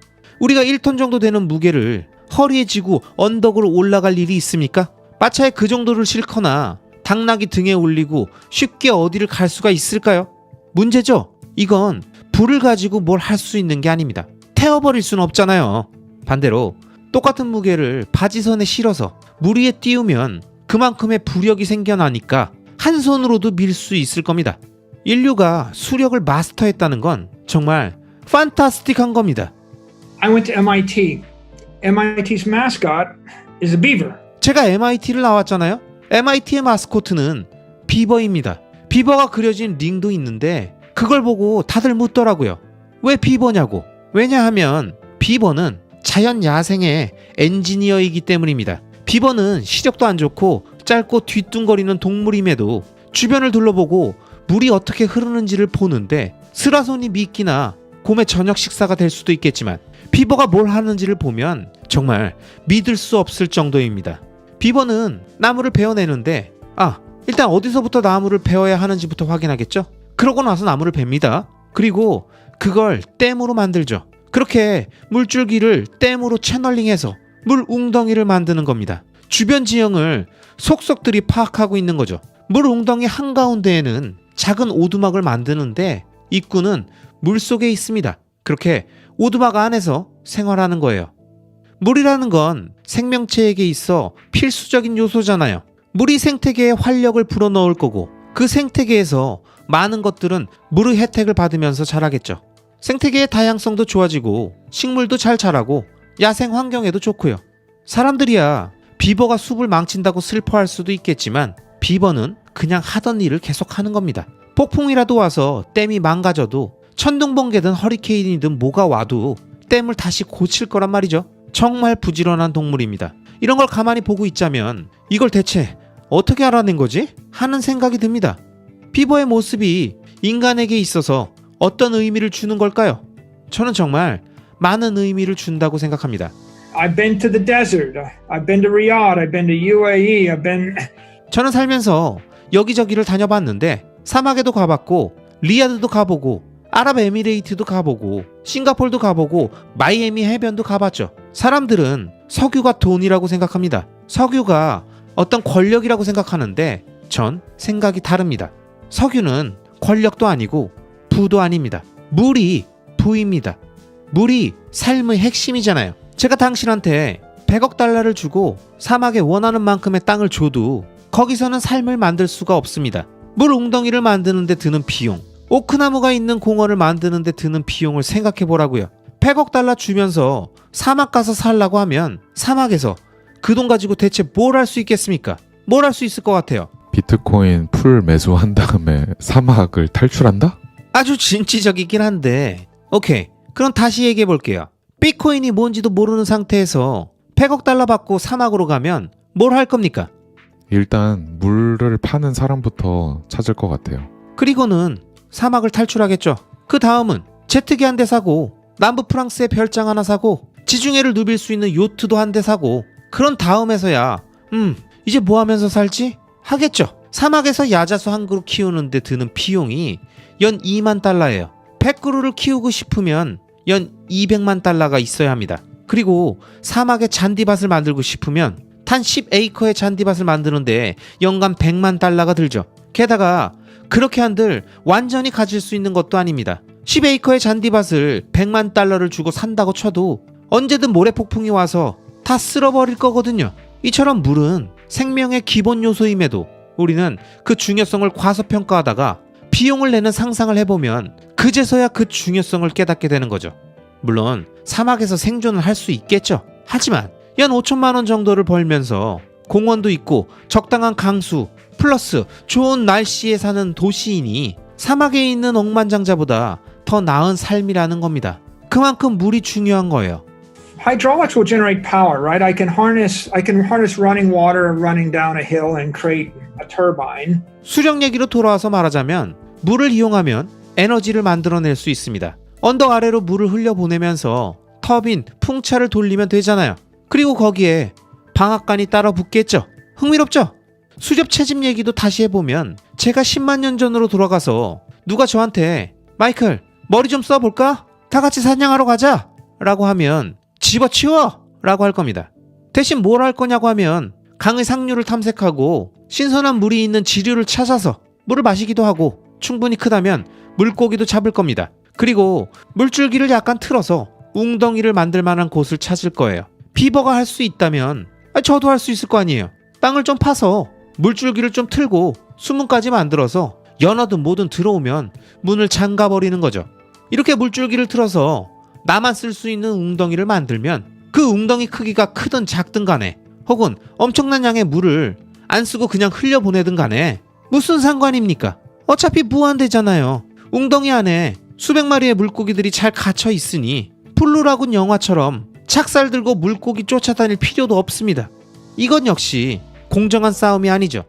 우리가 1톤 정도 되는 무게를 허리에 지고 언덕으로 올라갈 일이 있습니까? 마차에 그 정도를 싣거나 당나귀 등에 올리고 쉽게 어디를 갈 수가 있을까요? 문제죠. 이건 불을 가지고 뭘 할 수 있는 게 아닙니다. 태워버릴 수는 없잖아요. 반대로 똑같은 무게를 바지선에 실어서 물 위에 띄우면 그만큼의 부력이 생겨나니까 한 손으로도 밀 수 있을 겁니다. 인류가 수력을 마스터했다는 건 정말 판타스틱한 겁니다. I went to MIT. MIT's mascot is a beaver. 제가 MIT를 나왔잖아요. MIT의 마스코트는 비버입니다. 비버가 그려진 링도 있는데 그걸 보고 다들 묻더라고요. 왜 비버냐고. 왜냐하면 비버는 자연 야생의 엔지니어이기 때문입니다. 비버는 시력도 안 좋고 짧고 뒤뚱거리는 동물임에도 주변을 둘러보고 물이 어떻게 흐르는지를 보는데 스라손이 미끼나 곰의 저녁 식사가 될 수도 있겠지만 비버가 뭘 하는지를 보면 정말 믿을 수 없을 정도입니다. 비버는 나무를 베어내는데 일단 어디서부터 나무를 베어야 하는지부터 확인하겠죠? 그러고 나서 나무를 베입니다. 그리고 그걸 댐으로 만들죠. 그렇게 물줄기를 댐으로 채널링해서 물 웅덩이를 만드는 겁니다. 주변 지형을 속속들이 파악하고 있는 거죠. 물 웅덩이 한가운데에는 작은 오두막을 만드는데 입구는 물속에 있습니다. 그렇게 오두막 안에서 생활하는 거예요. 물이라는 건 생명체에게 있어 필수적인 요소잖아요. 물이 생태계에 활력을 불어넣을 거고 그 생태계에서 많은 것들은 물의 혜택을 받으면서 자라겠죠. 생태계의 다양성도 좋아지고 식물도 잘 자라고 야생 환경에도 좋고요. 사람들이야 비버가 숲을 망친다고 슬퍼할 수도 있겠지만 비버는 그냥 하던 일을 계속하는 겁니다. 폭풍이라도 와서 댐이 망가져도 천둥번개든 허리케인이든 뭐가 와도 댐을 다시 고칠 거란 말이죠. 정말 부지런한 동물입니다. 이런 걸 가만히 보고 있자면 이걸 대체 어떻게 알아낸 거지? 하는 생각이 듭니다. 비버의 모습이 인간에게 있어서 어떤 의미를 주는 걸까요? 저는 정말 많은 의미를 준다고 생각합니다. I've been to the desert. I've been to Riyadh. I've been to UAE. I've been 저는 살면서 여기저기를 다녀봤는데 사막에도 가봤고 리야드도 가보고 아랍에미레이트도 가보고 싱가폴도 가보고 마이애미 해변도 가봤죠. 사람들은 석유가 돈이라고 생각합니다. 석유가 어떤 권력이라고 생각하는데 전 생각이 다릅니다. 석유는 권력도 아니고 부도 아닙니다. 물이 부입니다. 물이 삶의 핵심이잖아요. 제가 당신한테 100억 달러를 주고 사막에 원하는 만큼의 땅을 줘도 거기서는 삶을 만들 수가 없습니다. 물 웅덩이를 만드는 데 드는 비용, 오크나무가 있는 공원을 만드는 데 드는 비용을 생각해 보라고요. 100억 달러 주면서 사막 가서 살라고 하면 사막에서 그 돈 가지고 대체 뭘 할 수 있겠습니까? 뭘 할 수 있을 것 같아요? 비트코인 풀 매수한 다음에 사막을 탈출한다? 아주 진취적이긴 한데 오케이, 그럼 다시 얘기해 볼게요. 비트코인이 뭔지도 모르는 상태에서 100억 달러 받고 사막으로 가면 뭘 할 겁니까? 일단 물을 파는 사람부터 찾을 것 같아요. 그리고는 사막을 탈출하겠죠. 그 다음은 제트기 한 대 사고 남부 프랑스에 별장 하나 사고 지중해를 누빌 수 있는 요트도 한 대 사고 그런 다음에서야 이제 뭐 하면서 살지? 하겠죠. 사막에서 야자수 한 그루 키우는데 드는 비용이 연 2만 달러예요. 100그루를 키우고 싶으면 연 200만 달러가 있어야 합니다. 그리고 사막에 잔디밭을 만들고 싶으면 단 10에이커의 잔디밭을 만드는데 연간 100만 달러가 들죠. 게다가 그렇게 한들 완전히 가질 수 있는 것도 아닙니다. 10에이커의 잔디밭을 100만 달러를 주고 산다고 쳐도 언제든 모래폭풍이 와서 다 쓸어버릴 거거든요. 이처럼 물은 생명의 기본 요소임에도 우리는 그 중요성을 과소평가하다가 비용을 내는 상상을 해보면 그제서야 그 중요성을 깨닫게 되는 거죠. 물론 사막에서 생존을 할 수 있겠죠. 하지만 연 5천만 원 정도를 벌면서 공원도 있고 적당한 강수 플러스 좋은 날씨에 사는 도시인이 사막에 있는 억만장자보다 더 나은 삶이라는 겁니다. 그만큼 물이 중요한 거예요. Hydraulics will generate power, right? I can harness running water running down a hill and create a turbine. 수력 얘기로 돌아와서 말하자면 물을 이용하면 에너지를 만들어낼 수 있습니다. 언덕 아래로 물을 흘려보내면서 터빈, 풍차를 돌리면 되잖아요. 그리고 거기에 방앗간이 따라 붙겠죠. 흥미롭죠? 수렵 채집 얘기도 다시 해보면 제가 10만 년 전으로 돌아가서 누가 저한테 마이클 머리 좀 써볼까? 다 같이 사냥하러 가자! 라고 하면 집어치워! 라고 할 겁니다. 대신 뭘 할 거냐고 하면 강의 상류를 탐색하고 신선한 물이 있는 지류를 찾아서 물을 마시기도 하고 충분히 크다면 물고기도 잡을 겁니다. 그리고 물줄기를 약간 틀어서 웅덩이를 만들 만한 곳을 찾을 거예요. 비버가 할 수 있다면 저도 할 수 있을 거 아니에요. 땅을 좀 파서 물줄기를 좀 틀고 수문까지 만들어서 연어든 뭐든 들어오면 문을 잠가버리는 거죠. 이렇게 물줄기를 틀어서 나만 쓸 수 있는 웅덩이를 만들면 그 웅덩이 크기가 크든 작든 간에 혹은 엄청난 양의 물을 안 쓰고 그냥 흘려보내든 간에 무슨 상관입니까? 어차피 무한대잖아요. 웅덩이 안에 수백 마리의 물고기들이 잘 갇혀 있으니 플루라군 영화처럼 착살 들고 물고기 쫓아다닐 필요도 없습니다. 이건 역시 공정한 싸움이 아니죠.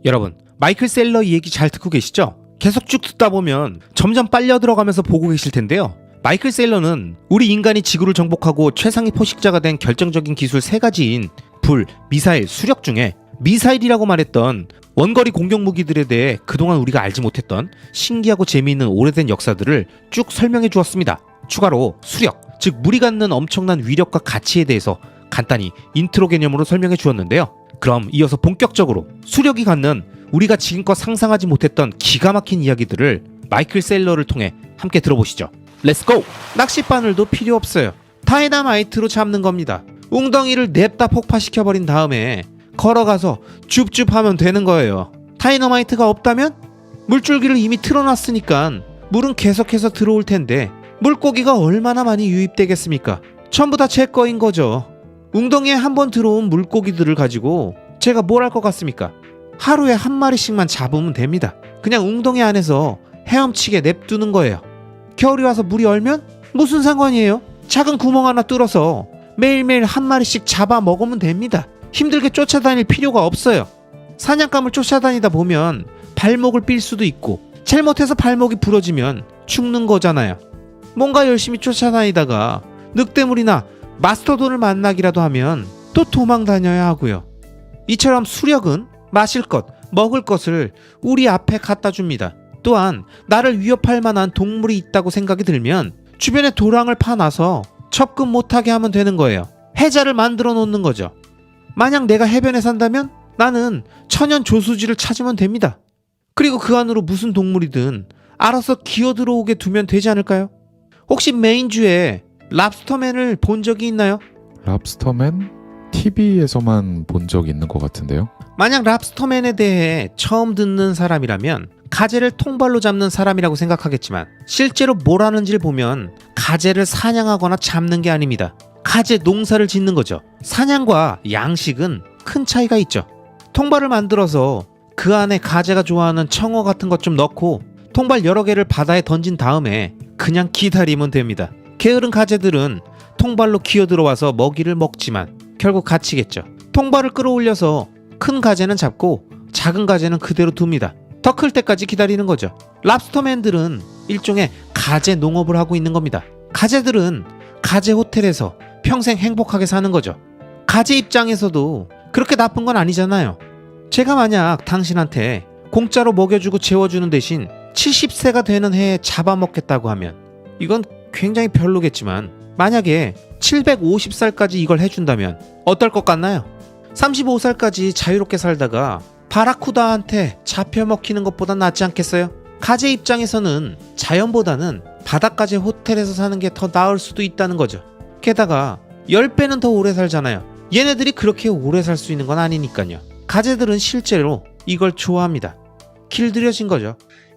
여러분, 마이클 셀러 이 얘기 잘 듣고 계시죠? 계속 쭉 듣다 보면 점점 빨려 들어가면서 보고 계실 텐데요. 마이클 셀러는 우리 인간이 지구를 정복하고 최상위 포식자가 된 결정적인 기술 3가지인 불, 미사일, 수력 중에 미사일이라고 말했던 원거리 공격 무기들에 대해 그동안 우리가 알지 못했던 신기하고 재미있는 오래된 역사들을 쭉 설명해 주었습니다. 추가로 수력, 즉 물이 갖는 엄청난 위력과 가치에 대해서 간단히 인트로 개념으로 설명해 주었는데요. 그럼 이어서 본격적으로 수력이 갖는 우리가 지금껏 상상하지 못했던 기가 막힌 이야기들을 마이클 셀러를 통해 함께 들어보시죠. 렛츠고! 낚싯바늘도 필요 없어요. 다이너마이트로 잡는 겁니다. 웅덩이를 냅다 폭파시켜버린 다음에 걸어가서 줍줍 하면 되는 거예요. 다이너마이트가 없다면 물줄기를 이미 틀어놨으니까 물은 계속해서 들어올 텐데 물고기가 얼마나 많이 유입되겠습니까? 전부 다 제 거인 거죠. 웅덩이에 한번 들어온 물고기들을 가지고 제가 뭘 할 것 같습니까? 하루에 한 마리씩만 잡으면 됩니다. 그냥 웅덩이 안에서 헤엄치게 냅두는 거예요. 겨울이 와서 물이 얼면 무슨 상관이에요? 작은 구멍 하나 뚫어서 매일매일 한 마리씩 잡아 먹으면 됩니다. 힘들게 쫓아다닐 필요가 없어요. 사냥감을 쫓아다니다 보면 발목을 삘 수도 있고 잘못해서 발목이 부러지면 죽는 거잖아요. 뭔가 열심히 쫓아다니다가 늑대물이나 마스터돈을 만나기라도 하면 또 도망 다녀야 하고요. 이처럼 수력은 마실 것, 먹을 것을 우리 앞에 갖다 줍니다. 또한 나를 위협할 만한 동물이 있다고 생각이 들면 주변에 도랑을 파놔서 접근 못하게 하면 되는 거예요. 해자를 만들어 놓는 거죠. 만약 내가 해변에 산다면 나는 천연 조수지를 찾으면 됩니다. 그리고 그 안으로 무슨 동물이든 알아서 기어들어오게 두면 되지 않을까요? 혹시 메인주에 랍스터맨을 본 적이 있나요? 랍스터맨? TV에서만 본 적 있는 것 같은데요. 만약 랍스터맨에 대해 처음 듣는 사람이라면 가재를 통발로 잡는 사람이라고 생각하겠지만 실제로 뭘 하는지를 보면 가재를 사냥하거나 잡는 게 아닙니다. 가재 농사를 짓는 거죠. 사냥과 양식은 큰 차이가 있죠. 통발을 만들어서 그 안에 가재가 좋아하는 청어 같은 것 좀 넣고 통발 여러 개를 바다에 던진 다음에 그냥 기다리면 됩니다. 게으른 가재들은 통발로 기어들어와서 먹이를 먹지만 결국 갇히겠죠. 통발을 끌어올려서 큰 가재는 잡고 작은 가재는 그대로 둡니다. 더 클 때까지 기다리는 거죠. 랍스터맨들은 일종의 가재 농업을 하고 있는 겁니다. 가재들은 가재 호텔에서 평생 행복하게 사는 거죠. 가재 입장에서도 그렇게 나쁜 건 아니잖아요. 제가 만약 당신한테 공짜로 먹여주고 재워주는 대신 70세가 되는 해에 잡아먹겠다고 하면 이건 굉장히 별로겠지만 만약에 750살까지 이걸 해준다면 어떨 것 같나요? 35살까지 자유롭게 살다가 바라쿠다한테 잡혀먹히는 것보다 낫지 않겠어요? 가재 입장에서는 자연보다는 바닷가재 호텔에서 사는 게 더 나을 수도 있다는 거죠. 게다가 10배는 더 오래 살잖아요. 얘네들이 그렇게 오래 살 수 있는 건 아니니까요. 가재들은 실제로 이걸 좋아합니다. 길들여진 거죠.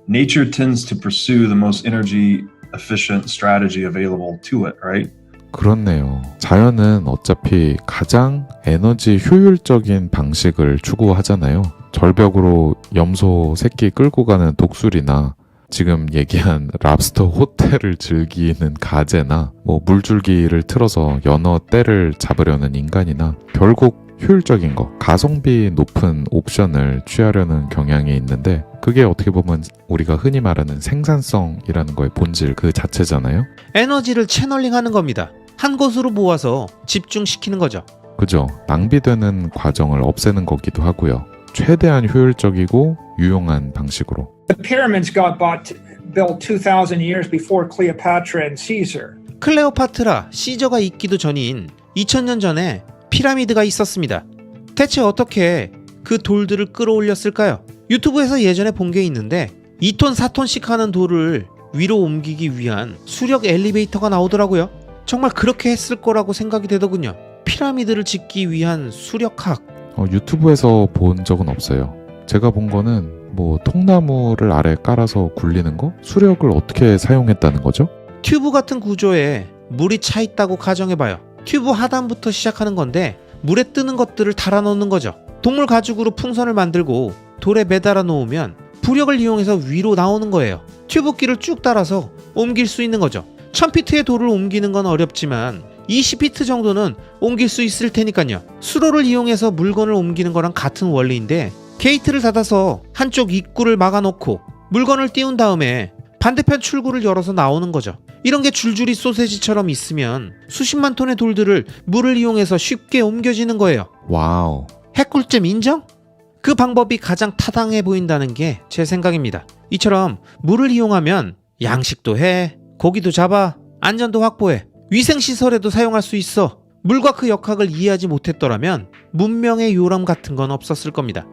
Nature tends to pursue the most energy efficient strategy available to it, right? 그렇네요. 자연은 어차피 가장 에너지 효율적인 방식을 추구하잖아요. 절벽으로 염소 새끼 끌고 가는 독수리나 지금 얘기한 랍스터 호텔을 즐기는 가재나 뭐 물줄기를 틀어서 연어 떼를 잡으려는 인간이나 결국 효율적인 거, 가성비 높은 옵션을 취하려는 경향이 있는데 그게 어떻게 보면 우리가 흔히 말하는 생산성이라는 거의 본질 그 자체잖아요. 에너지를 채널링하는 겁니다. 한 곳으로 모아서 집중시키는 거죠. 그죠? 낭비되는 과정을 없애는 거기도 하고요. 최대한 효율적이고 유용한 방식으로. The pyramids got built 2,000 years before Cleopatra and Caesar. 클레오파트라, 시저가 있기도 전인 2000년 전에 피라미드가 있었습니다. 대체 어떻게 그 돌들을 끌어올렸을까요? 유튜브에서 예전에 본 게 있는데 2톤 4톤씩 하는 돌을 위로 옮기기 위한 수력 엘리베이터가 나오더라고요. 정말 그렇게 했을 거라고 생각이 되더군요. 피라미드를 짓기 위한 수력학. 유튜브에서 본 적은 없어요. 제가 본 거는 뭐 통나무를 아래 깔아서 굴리는 거? 수력을 어떻게 사용했다는 거죠? 튜브 같은 구조에 물이 차 있다고 가정해봐요. 튜브 하단부터 시작하는 건데 물에 뜨는 것들을 달아 넣는 거죠. 동물 가죽으로 풍선을 만들고 돌에 매달아 놓으면 부력을 이용해서 위로 나오는 거예요. 튜브끼를 쭉 따라서 옮길 수 있는 거죠. 1000피트의 돌을 옮기는 건 어렵지만 20피트 정도는 옮길 수 있을 테니까요. 수로를 이용해서 물건을 옮기는 거랑 같은 원리인데 게이트를 닫아서 한쪽 입구를 막아놓고 물건을 띄운 다음에 반대편 출구를 열어서 나오는 거죠. 이런 게 줄줄이 소세지처럼 있으면 수십만 톤의 돌들을 물을 이용해서 쉽게 옮겨지는 거예요. 와우. 핵꿀잼 인정? 그 방법이 가장 타당해 보인다는 게 제 생각입니다. 이처럼 물을 이용하면 양식도 해, 고기도 잡아, 안전도 확보해, 위생시설에도 사용할 수 있어. 물과 그 역학을 이해하지 못했더라면 문명의 요람 같은 건 없었을 겁니다.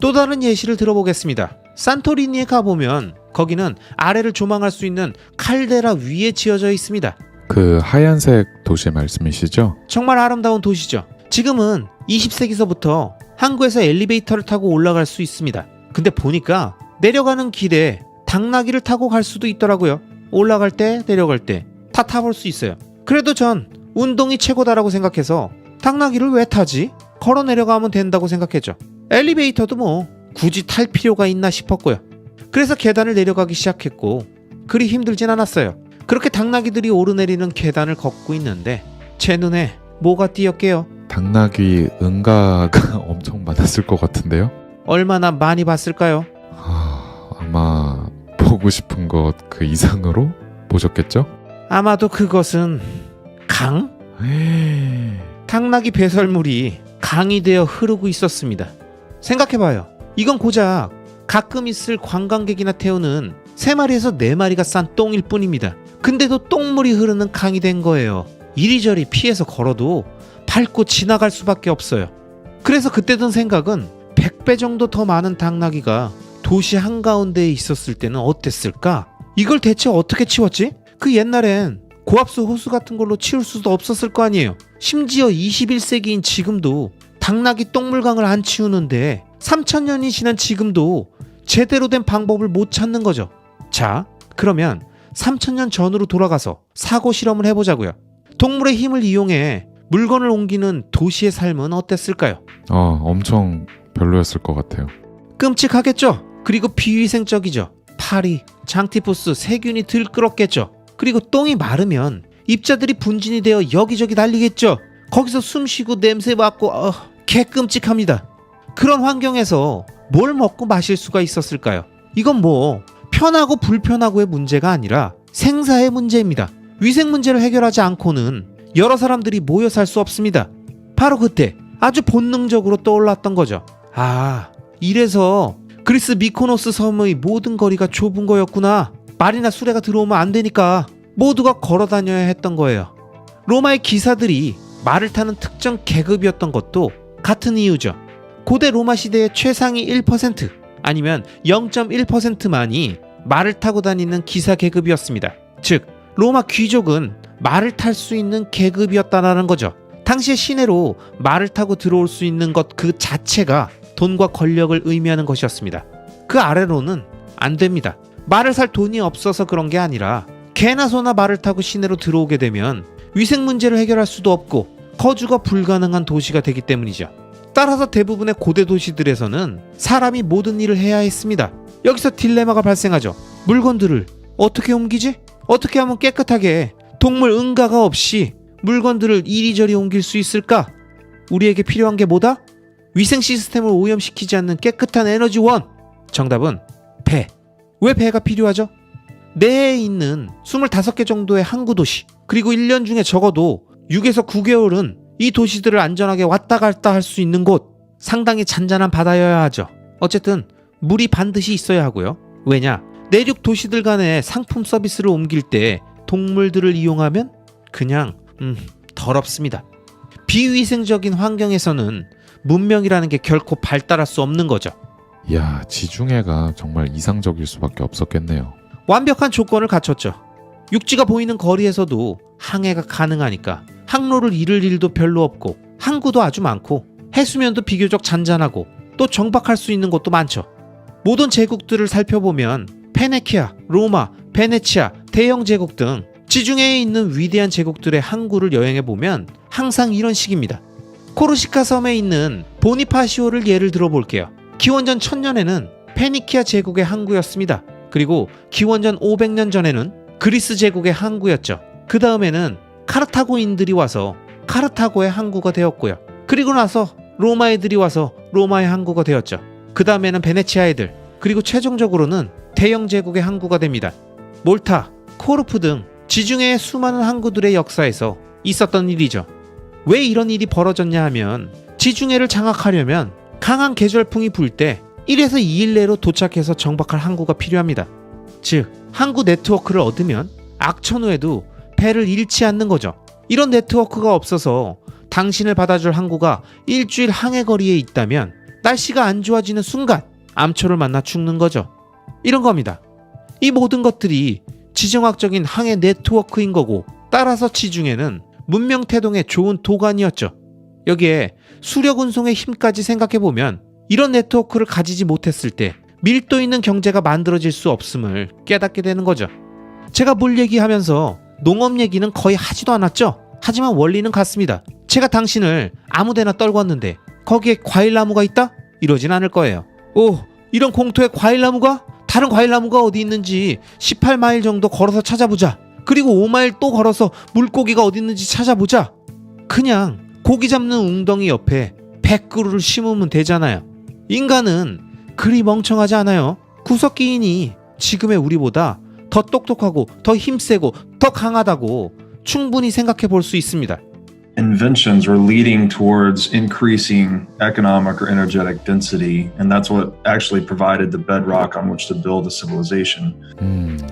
또 다른 예시를 들어보겠습니다. 산토리니에 가보면 거기는 아래를 조망할 수 있는 칼데라 위에 지어져 있습니다. 그 하얀색 도시 말씀이시죠? 정말 아름다운 도시죠. 지금은 20세기서부터 항구에서 엘리베이터를 타고 올라갈 수 있습니다. 근데 보니까 내려가는 길에 당나귀를 타고 갈 수도 있더라고요. 올라갈 때 내려갈 때 다 타볼 수 있어요. 그래도 전 운동이 최고다라고 생각해서 당나귀를 왜 타지? 걸어 내려가면 된다고 생각했죠. 엘리베이터도 뭐 굳이 탈 필요가 있나 싶었고요. 그래서 계단을 내려가기 시작했고 그리 힘들진 않았어요. 그렇게 당나귀들이 오르내리는 계단을 걷고 있는데 제 눈에 뭐가 띄었게요? 당나귀 응가가 엄청 많았을 것 같은데요? 얼마나 많이 봤을까요? 아마 보고 싶은 것 그 이상으로 보셨겠죠? 아마도 그것은 강? 당나귀 배설물이 강이 되어 흐르고 있었습니다. 생각해봐요. 이건 고작 가끔 있을 관광객이나 태우는 3마리에서 4마리가 싼 똥일 뿐입니다. 근데도 똥물이 흐르는 강이 된 거예요. 이리저리 피해서 걸어도 밟고 지나갈 수밖에 없어요. 그래서 그때 든 생각은 100배 정도 더 많은 당나귀가 도시 한가운데에 있었을 때는 어땠을까? 이걸 대체 어떻게 치웠지? 그 옛날엔 고압수 호수 같은 걸로 치울 수도 없었을 거 아니에요. 심지어 21세기인 지금도 당나귀 똥물강을 안 치우는데 3000년이 지난 지금도 제대로 된 방법을 못 찾는 거죠. 자, 그러면 3000년 전으로 돌아가서 사고 실험을 해보자고요. 동물의 힘을 이용해 물건을 옮기는 도시의 삶은 어땠을까요? 엄청 별로였을 것 같아요. 끔찍하겠죠? 그리고 비위생적이죠. 파리, 장티푸스, 세균이 들끓었겠죠. 그리고 똥이 마르면 입자들이 분진이 되어 여기저기 날리겠죠. 거기서 숨 쉬고 냄새 맡고 개끔찍합니다. 그런 환경에서 뭘 먹고 마실 수가 있었을까요? 이건 뭐 편하고 불편하고의 문제가 아니라 생사의 문제입니다. 위생 문제를 해결하지 않고는 여러 사람들이 모여 살 수 없습니다. 바로 그때 아주 본능적으로 떠올랐던 거죠. 이래서 그리스 미코노스 섬의 모든 거리가 좁은 거였구나. 말이나 수레가 들어오면 안 되니까 모두가 걸어 다녀야 했던 거예요. 로마의 기사들이 말을 타는 특정 계급이었던 것도 같은 이유죠. 고대 로마 시대의 최상위 1% 아니면 0.1%만이 말을 타고 다니는 기사 계급이었습니다. 즉 로마 귀족은 말을 탈 수 있는 계급이었다라는 거죠. 당시의 시내로 말을 타고 들어올 수 있는 것 그 자체가 돈과 권력을 의미하는 것이었습니다. 그 아래로는 안 됩니다. 말을 살 돈이 없어서 그런 게 아니라 개나 소나 말을 타고 시내로 들어오게 되면 위생 문제를 해결할 수도 없고 거주가 불가능한 도시가 되기 때문이죠. 따라서 대부분의 고대 도시들에서는 사람이 모든 일을 해야 했습니다. 여기서 딜레마가 발생하죠. 물건들을 어떻게 옮기지? 어떻게 하면 깨끗하게 동물 응가가 없이 물건들을 이리저리 옮길 수 있을까? 우리에게 필요한 게 뭐다? 위생 시스템을 오염시키지 않는 깨끗한 에너지원! 정답은 배. 왜 배가 필요하죠? 내에 있는 25개 정도의 항구 도시, 그리고 1년 중에 적어도 6에서 9개월은 이 도시들을 안전하게 왔다 갔다 할 수 있는 곳, 상당히 잔잔한 바다여야 하죠. 어쨌든 물이 반드시 있어야 하고요. 왜냐? 내륙 도시들 간의 상품 서비스를 옮길 때 동물들을 이용하면 그냥 더럽습니다. 비위생적인 환경에서는 문명이라는 게 결코 발달할 수 없는 거죠. 이야, 지중해가 정말 이상적일 수밖에 없었겠네요. 완벽한 조건을 갖췄죠. 육지가 보이는 거리에서도 항해가 가능하니까 항로를 잃을 일도 별로 없고 항구도 아주 많고 해수면도 비교적 잔잔하고 또 정박할 수 있는 곳도 많죠. 모든 제국들을 살펴보면 페네키아, 로마, 베네치아, 대영 제국 등 지중해에 있는 위대한 제국들의 항구를 여행해보면 항상 이런 식입니다. 코르시카 섬에 있는 보니파시오를 예를 들어볼게요. 기원전 1000년에는 페니키아 제국의 항구였습니다. 그리고 기원전 500년 전에는 그리스 제국의 항구였죠. 그 다음에는 카르타고인들이 와서 카르타고의 항구가 되었고요. 그리고 나서 로마 애들이 와서 로마의 항구가 되었죠. 그 다음에는 베네치아 애들, 그리고 최종적으로는 대영 제국의 항구가 됩니다. 몰타, 코르프 등 지중해의 수많은 항구들의 역사에서 있었던 일이죠. 왜 이런 일이 벌어졌냐 하면 지중해를 장악하려면 강한 계절풍이 불 때 1에서 2일 내로 도착해서 정박할 항구가 필요합니다. 즉 항구 네트워크를 얻으면 악천 후에도 배를 잃지 않는 거죠. 이런 네트워크가 없어서 당신을 받아줄 항구가 일주일 항해 거리에 있다면 날씨가 안 좋아지는 순간 암초를 만나 죽는 거죠. 이런 겁니다. 이 모든 것들이 지정학적인 항해 네트워크인 거고, 따라서 지중해는 문명 태동의 좋은 도가니였죠. 여기에 수력 운송의 힘까지 생각해보면 이런 네트워크를 가지지 못했을 때 밀도 있는 경제가 만들어질 수 없음을 깨닫게 되는 거죠. 제가 물 얘기하면서 농업 얘기는 거의 하지도 않았죠. 하지만 원리는 같습니다. 제가 당신을 아무데나 떨궜는데 거기에 과일나무가 있다? 이러진 않을 거예요. 오, 이런 공터에 과일나무가? 다른 과일나무가 어디 있는지 18마일 정도 걸어서 찾아보자. 그리고 5마일 또 걸어서 물고기가 어디 있는지 찾아보자. 그냥 고기 잡는 웅덩이 옆에 100그루를 심으면 되잖아요. 인간은 그리 멍청하지 않아요. 구석기인이 지금의 우리보다 더 똑똑하고 더 힘세고 더 강하다고 충분히 생각해 볼 수 있습니다. Inventions were leading towards increasing economic or energetic density, and that's what actually provided the bedrock on which to build a civilization.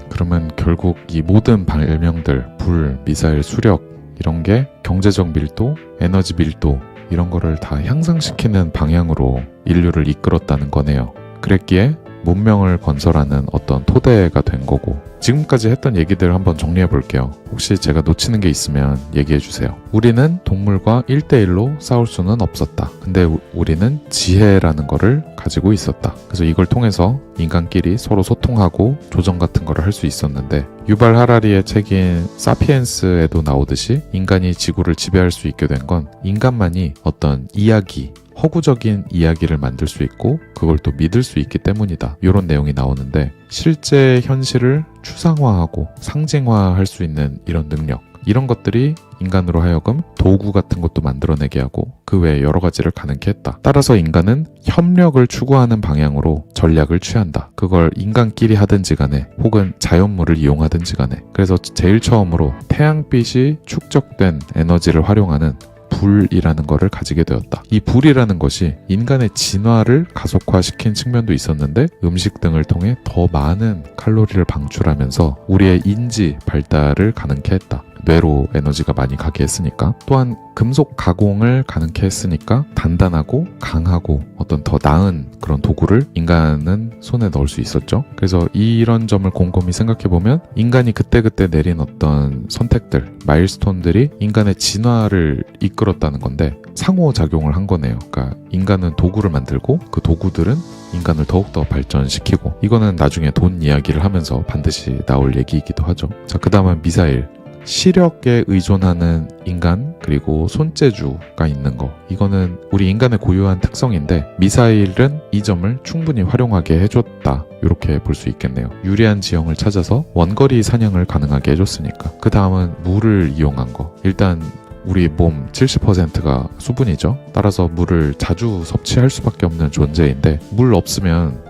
그러면 결국 이 모든 발명들, 불, 미사일, 수력 이런 게 경제적 밀도, 에너지 밀도 이런 거를 다 향상시키는 방향으로 인류를 이끌었다는 거네요. 그랬기에 문명을 건설하는 어떤 토대가 된 거고, 지금까지 했던 얘기들 한번 정리해 볼게요. 혹시 제가 놓치는 게 있으면 얘기해 주세요. 우리는 동물과 1대1로 싸울 수는 없었다. 근데 우리는 지혜라는 거를 가지고 있었다. 그래서 이걸 통해서 인간끼리 서로 소통하고 조정 같은 거를 할 수 있었는데, 유발 하라리의 책인 사피엔스에도 나오듯이 인간이 지구를 지배할 수 있게 된 건 인간만이 어떤 이야기, 허구적인 이야기를 만들 수 있고 그걸 또 믿을 수 있기 때문이다. 이런 내용이 나오는데, 실제 현실을 추상화하고 상징화할 수 있는 이런 능력, 이런 것들이 인간으로 하여금 도구 같은 것도 만들어내게 하고 그 외에 여러 가지를 가능케 했다. 따라서 인간은 협력을 추구하는 방향으로 전략을 취한다. 그걸 인간끼리 하든지 간에 혹은 자연물을 이용하든지 간에. 그래서 제일 처음으로 태양빛이 축적된 에너지를 활용하는 불이라는 거를 가지게 되었다. 이 불이라는 것이 인간의 진화를 가속화시킨 측면도 있었는데, 음식 등을 통해 더 많은 칼로리를 방출하면서 우리의 인지 발달을 가능케 했다. 뇌로 에너지가 많이 가게 했으니까. 또한 금속 가공을 가능케 했으니까 단단하고 강하고 어떤 더 나은 그런 도구를 인간은 손에 넣을 수 있었죠. 그래서 이런 점을 곰곰이 생각해보면 인간이 그때그때 내린 어떤 선택들, 마일스톤들이 인간의 진화를 이끌었다는 건데, 상호작용을 한 거네요. 그러니까 인간은 도구를 만들고 그 도구들은 인간을 더욱더 발전시키고, 이거는 나중에 돈 이야기를 하면서 반드시 나올 얘기이기도 하죠. 자, 그 다음은 미사일. 시력에 의존하는 인간, 그리고 손재주가 있는 거, 이거는 우리 인간의 고유한 특성인데 미사일은 이 점을 충분히 활용하게 해줬다, 이렇게 볼 수 있겠네요. 유리한 지형을 찾아서 원거리 사냥을 가능하게 해줬으니까. 그 다음은 물을 이용한 거. 일단 우리 몸 70%가 수분이죠. 따라서 물을 자주 섭취할 수밖에 없는 존재인데, 물 없으면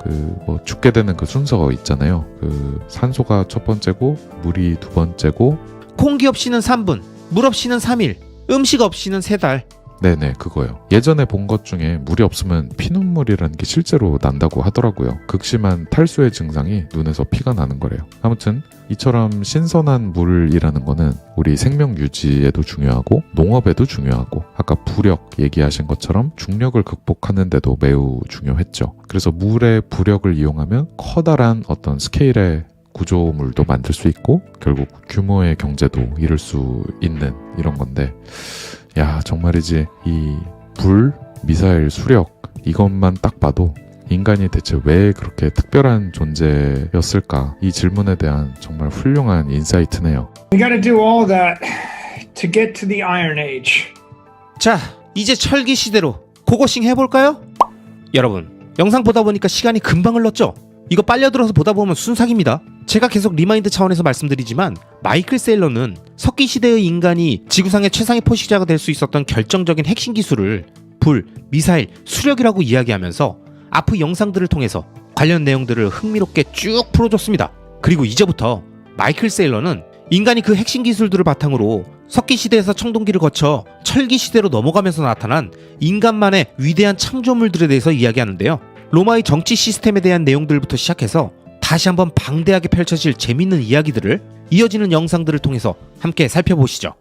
죽게 되는 그 순서가 있잖아요. 산소가 첫 번째고 물이 두 번째고, 공기 없이는 3분, 물 없이는 3일, 음식 없이는 3달. 네네, 그거요. 예전에 본 것 중에 물이 없으면 피눈물이라는 게 실제로 난다고 하더라고요. 극심한 탈수의 증상이 눈에서 피가 나는 거래요. 아무튼 이처럼 신선한 물이라는 거는 우리 생명 유지에도 중요하고 농업에도 중요하고, 아까 부력 얘기하신 것처럼 중력을 극복하는 데도 매우 중요했죠. 그래서 물의 부력을 이용하면 커다란 어떤 스케일의 구조물도 만들 수 있고 결국 규모의 경제도 이룰 수 있는 이런 건데, 야, 정말이지 이 불, 미사일, 수력, 이것만 딱 봐도 인간이 대체 왜 그렇게 특별한 존재였을까, 이 질문에 대한 정말 훌륭한 인사이트네요. We got to do all that to get to the Iron Age. 자, 이제 철기 시대로 고고싱 해볼까요? 여러분, 영상 보다 보니까 시간이 금방 흘렀죠? 이거 빨려들어서 보다 보면 순삭입니다. 제가 계속 리마인드 차원에서 말씀드리지만, 마이클 세일러는 석기 시대의 인간이 지구상의 최상의 포식자가 될 수 있었던 결정적인 핵심 기술을 불, 미사일, 수력이라고 이야기하면서 앞의 영상들을 통해서 관련 내용들을 흥미롭게 쭉 풀어줬습니다. 그리고 이제부터 마이클 세일러는 인간이 그 핵심 기술들을 바탕으로 석기 시대에서 청동기를 거쳐 철기 시대로 넘어가면서 나타난 인간만의 위대한 창조물들에 대해서 이야기하는데요. 로마의 정치 시스템에 대한 내용들부터 시작해서 다시 한번 방대하게 펼쳐질 재밌는 이야기들을 이어지는 영상들을 통해서 함께 살펴보시죠.